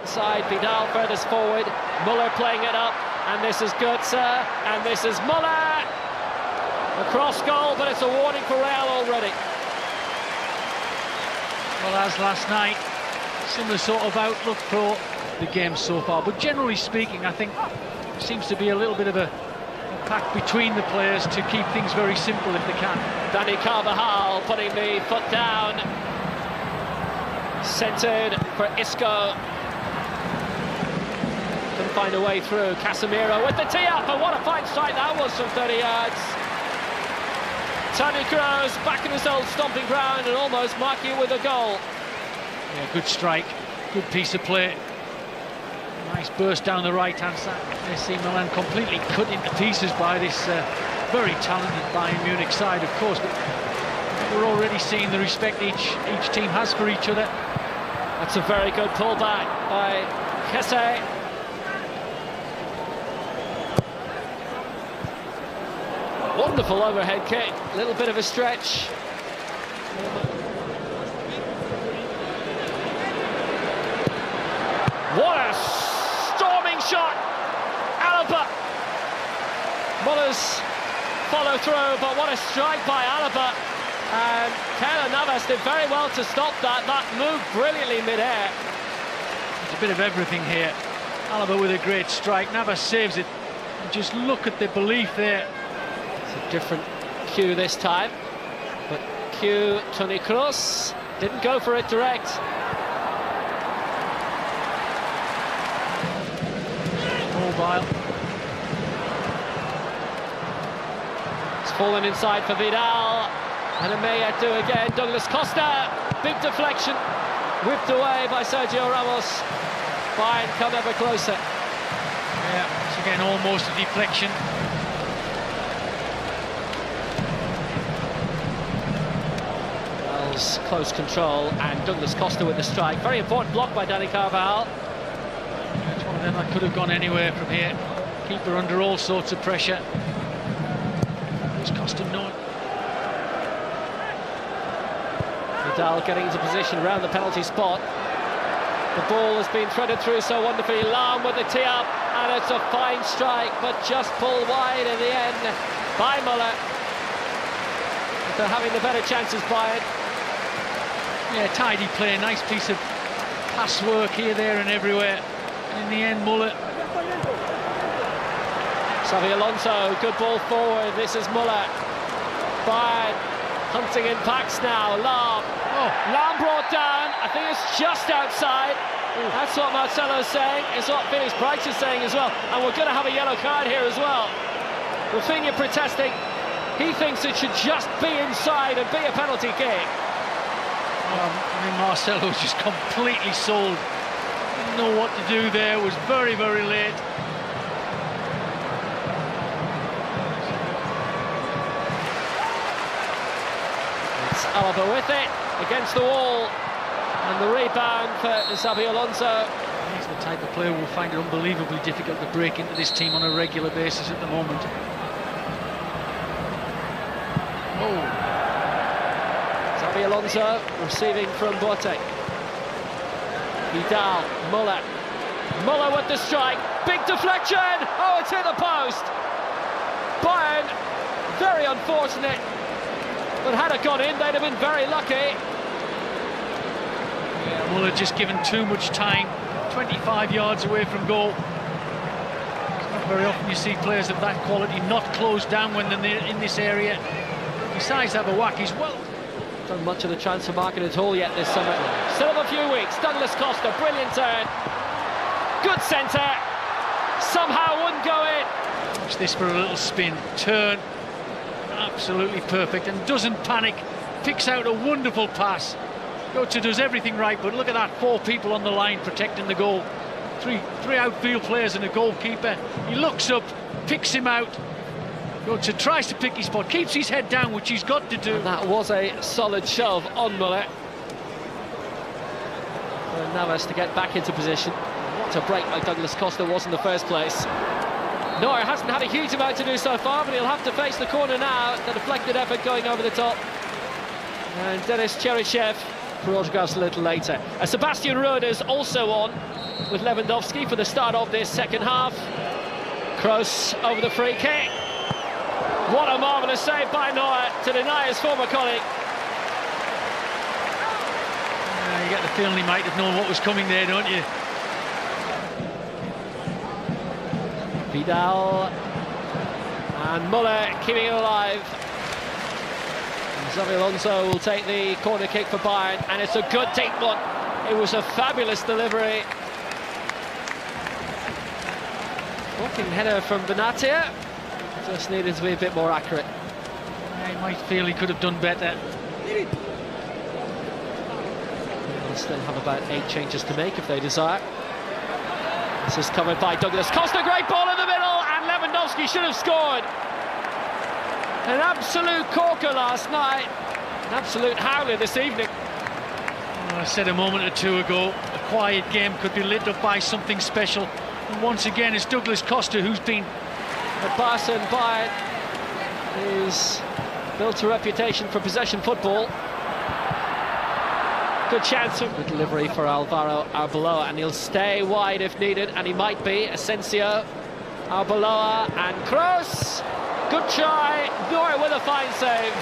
Inside, Vidal furthest forward, Muller playing it up, and this is Götze, and this is Muller! A cross goal, but it's a warning for Real already. Well, as last night, similar sort of outlook for the game so far, but generally speaking, I think there seems to be a little bit of a pact between the players to keep things very simple if they can. Dani Carvajal putting the foot down, centred for Isco. Couldn't find a way through. Casemiro with the tee-up, and what a fine strike that was from 30 yards. Toni Kroos back in his old stomping ground and almost marking it with a goal. Yeah, good strike, good piece of play. Nice burst down the right-hand side. AC Milan completely cut into pieces by this very talented Bayern Munich side, of course. But we're already seeing the respect each team has for each other. That's a very good pullback by Kesse. Wonderful overhead kick, a little bit of a stretch. What a storming shot! Alaba! Muller's follow through, but what a strike by Alaba. And Keylor Navas did very well to stop that. That moved brilliantly mid-air. There's a bit of everything here. Alaba with a great strike, Navas saves it. And just look at the belief there. It's a different cue this time, but cue Toni Kroos didn't go for it direct. Mobile. It's fallen inside for Vidal, and it may yet do again. Douglas Costa, big deflection, whipped away by Sergio Ramos. Bayern come ever closer. Yeah, it's again almost a deflection. Close control, and Douglas Costa with the strike. Very important block by Dani Carvajal. It's one of them that could have gone anywhere from here. Keeper under all sorts of pressure. Douglas Costa known. Vidal getting into position around the penalty spot. The ball has been threaded through so wonderfully. Lahm with the tee up, and it's a fine strike, but just pulled wide in the end by Muller. They're having the better chances, Bayern. Yeah, tidy play, nice piece of pass work here, there and everywhere. And in the end, Muller. Xabi Alonso, good ball forward. This is Muller. Bayern hunting in packs now. Lahm. Oh, Lahm brought down. I think it's just outside. Ooh. That's what Marcelo's saying. It's what Felix Bryce is saying as well. And we're going to have a yellow card here as well. Rafinha protesting. He thinks it should just be inside and be a penalty kick. I mean, Marcelo was just completely sold. Didn't know what to do there, was very, very late. It's Alaba with it, against the wall. And the rebound for Xabi Alonso. He's the type of player who will find it unbelievably difficult to break into this team on a regular basis at the moment. Oh. Xabi Alonso receiving from Boateng. Vidal, Muller. Muller with the strike. Big deflection! Oh, it's hit the post! Bayern, very unfortunate. But had it gone in, they'd have been very lucky. Yeah, Muller just given too much time. 25 yards away from goal. It's not very often you see players of that quality not close down when they're in this area. Besides that, Bawaki's well done much of the transfer market at all yet this summer. Still have a few weeks. Douglas Costa, brilliant turn. Good centre. Somehow wouldn't go in. Watch this for a little spin. Turn. Absolutely perfect. And doesn't panic. Picks out a wonderful pass. Götze does everything right, but look at that. 4 people on the line protecting the goal. Three outfield players and a goalkeeper. He looks up, picks him out. Götze tries to pick his spot, keeps his head down, which he's got to do. And that was a solid shove on Muller. And Navas to get back into position. What a break by Douglas Costa was in the first place. Neuer hasn't had a huge amount to do so far, but he'll have to face the corner now. The deflected effort going over the top. And Denis Cheryshev for autographs a little later. Sebastian Rode is also on with Lewandowski for the start of this second half. Kroos over the free kick. What a marvellous save by Neuer to deny his former colleague. You get the feeling he might have known what was coming there, don't you? Vidal and Muller keeping it alive. Xabi Alonso will take the corner kick for Bayern, and it's a good deep one. It was a fabulous delivery. Walking header from Benatia. Just needed to be a bit more accurate. Yeah, he might feel he could have done better. They'll still have about 8 changes to make if they desire. This is covered by Douglas Costa. Great ball in the middle, and Lewandowski should have scored. An absolute corker last night. An absolute howler this evening. Well, I said a moment or two ago, a quiet game could be lit up by something special. And once again, it's Douglas Costa who's been... But Barca and Bayern, who's built a reputation for possession football. Good chance of the delivery for Alvaro Arbeloa, and he'll stay wide if needed, and he might be. Asensio, Arbeloa and Kroos. Good try. Neuer with a fine save.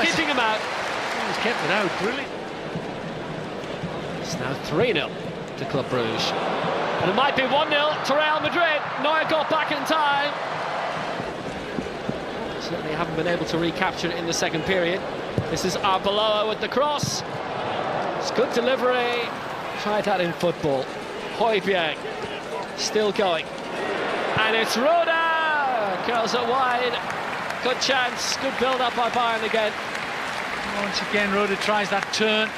Keeping him out. He's kept it out, brilliant. It's now 3-0 to Club Brugge. And it might be 1-0 to Real Madrid. Neuer got back in time. Certainly haven't been able to recapture it in the second period. This is Arbeloa with the cross. It's good delivery. Try that in football. Højbjerg still going. And it's Rode. Curls it wide. Good chance. Good build-up by Bayern again. Once again, Rode tries that turn.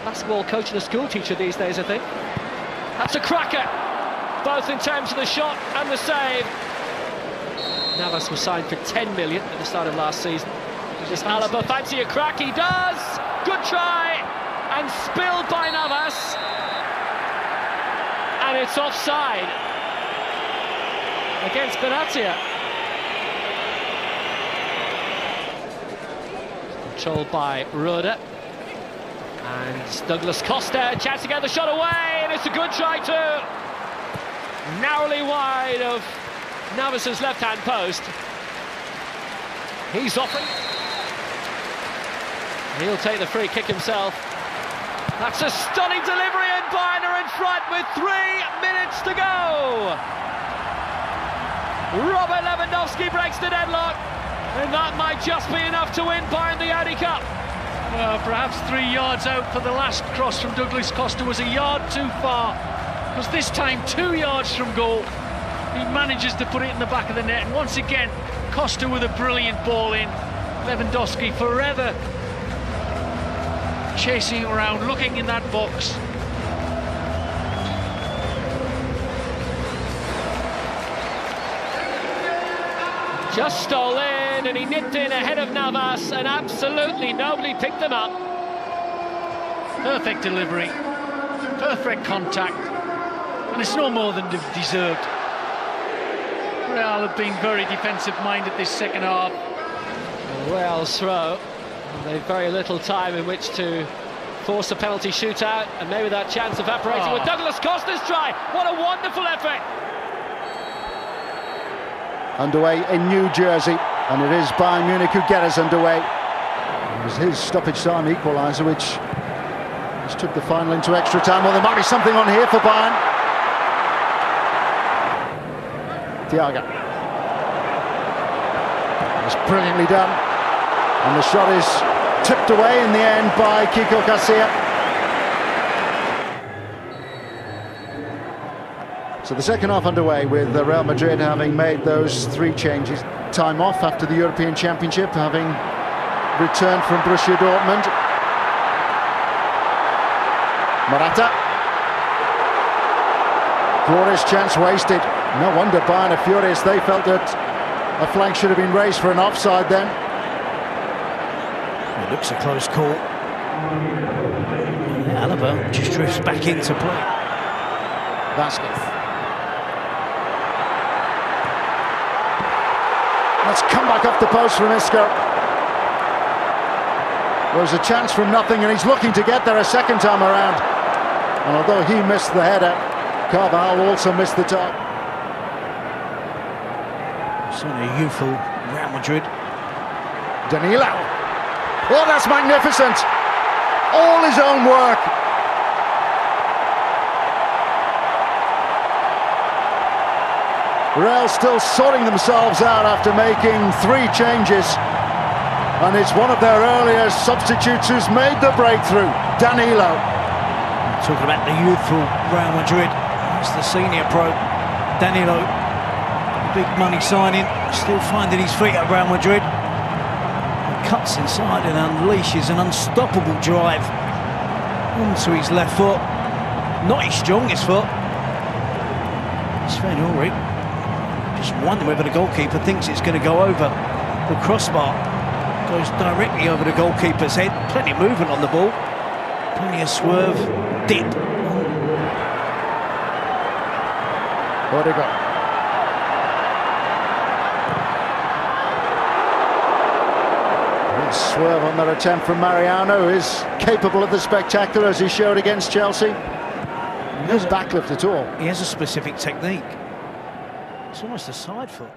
Basketball coach and a school teacher these days, I think. That's a cracker, both in terms of the shot and the save. Navas was signed for 10 million at the start of last season. Does Alaba fancy a crack? He does! Good try! And spilled by Navas. And it's offside against Benatia. Controlled by Rode. And Douglas Costa, chance to get the shot away, and it's a good try too. Narrowly wide of Navas's left-hand post. He's off it. He'll take the free kick himself. That's a stunning delivery, and Bayern are in front with 3 minutes to go. Robert Lewandowski breaks the deadlock, and that might just be enough to win Bayern the Audi Cup. Well, perhaps 3 yards out for the last cross from Douglas Costa was a yard too far, because this time 2 yards from goal he manages to put it in the back of the net, and once again Costa with a brilliant ball in. Lewandowski forever chasing around, looking in that box. Just stole in, and he nipped in ahead of Navas, and absolutely nobody picked them up. Perfect delivery, perfect contact, and it's no more than deserved. Real have been very defensive-minded this second half. Real's throw. They've very little time in which to force a penalty shootout, and maybe that chance evaporating with Douglas Costa's try. What a wonderful effort! Underway in New Jersey, and it is Bayern Munich who get us underway. It was his stoppage time equaliser which took the final into extra time. Well, there might be something on here for Bayern. Thiago. It's brilliantly done, and the shot is tipped away in the end by Kiko Casilla. So the second half underway with Real Madrid having made those 3 changes. Time off after the European Championship, having returned from Borussia Dortmund. Morata. Glorious chance wasted. No wonder Bayern are furious. They felt that a flag should have been raised for an offside then. It looks a close call. Alaba just drifts back into play. Vasquez. Let's come back off the post from Isco. was a chance from nothing, and he's looking to get there a second time around. And although he missed the header, Carvajal also missed the top. Certainly a youthful Real Madrid. Danilo. Oh, that's magnificent. All his own work. Real still sorting themselves out after making 3 changes. And it's one of their earlier substitutes who's made the breakthrough, Danilo. Talking about the youthful Real Madrid, that's the senior pro, Danilo. Big money signing, still finding his feet at Real Madrid. He cuts inside and unleashes an unstoppable drive onto his left foot. Not his strongest foot. Sven Ulrich just wondering whether the goalkeeper thinks it's going to go over the crossbar. Goes directly over the goalkeeper's head. Plenty of movement on the ball. Plenty of swerve, dip. Odegaard. Swerve on that attempt from Mariano, who is capable of the spectacular as he showed against Chelsea. No backlift at all. He has a specific technique. It's almost a side foot.